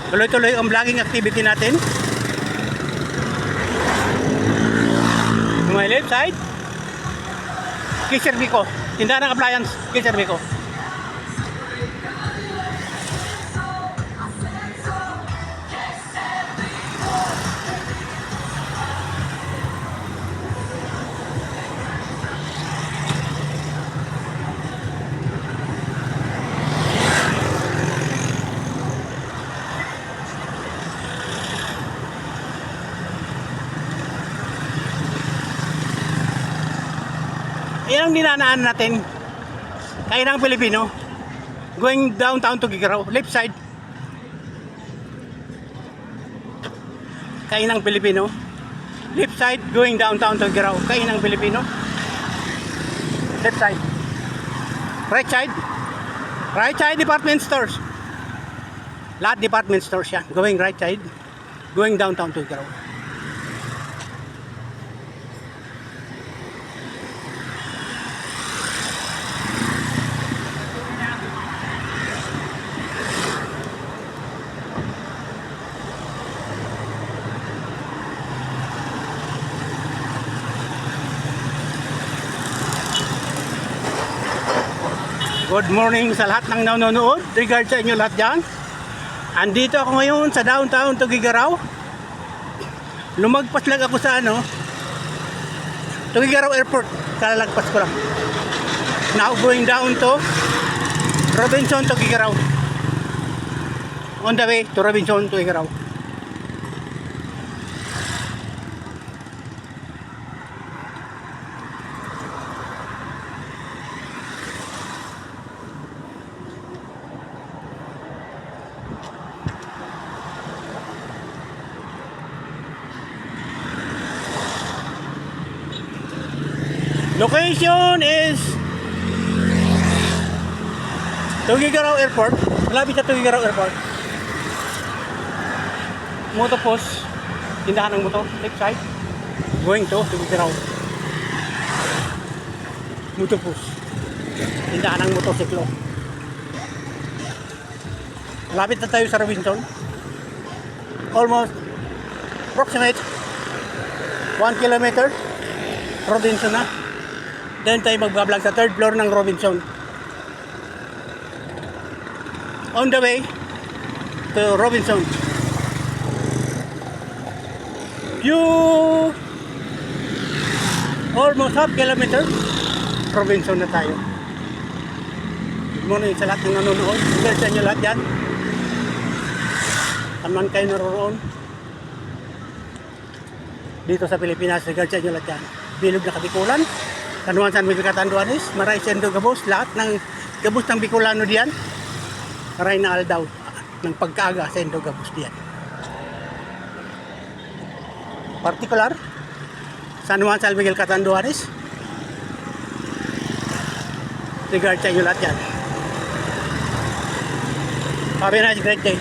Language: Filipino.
Tuloy-tuloy ang vlogging activity natin. To my left side, Kisser Biko. Tindahan ng appliance, Kisser Biko. Yan ang dinanaan natin. Kainang Pilipino. Going downtown to Gigaraw. Left side. Kainang Pilipino. Left side going downtown to Gigaraw. Kainang Pilipino. Left side. Right side. Right side department stores. Lahat department stores yan. Going right side. Going downtown to Gigaraw. Good morning sa lahat ng nanonood. Regard sa inyo lahat dyan. Andito ako ngayon sa downtown Tugigaraw. Lumagpas lang ako sa Tugigaraw Airport. Kalalagpas ko lang. Now going down to Robinson Tugigaraw. On the way to Robinson Tugigaraw. Location is Tugigaraw Airport. Malapit sa Tugigaraw Airport. Motopost. Tindahan ng motor. Left side. Going to Tugigaraw. Motopost. Tindahan ng motorsiklo. Malapit na tayo sa Robinson. Almost approximate 1 kilometer. Robinson na. Then tayo magbablog sa third floor ng Robinson. On the way to Robinson. You almost half kilometer Robinson na tayo. Good morning sa lahat ng nanonood. Share sa inyo lahat yan. Saan kayo naroon dito sa Pilipinas. Regard sa inyo lahat yan. Bilog na Kabikulan. Kanuan San Miguel Catanduanes, Maray Sendo Gabos, lahat ng gabos ng Bicolano diyan. Maray na aldaw ng pagkaaga Sendo Gabos diyan. Particular San Juan San Miguel Catanduanes. Regard sa inyo lahat yan. Have a nice great day.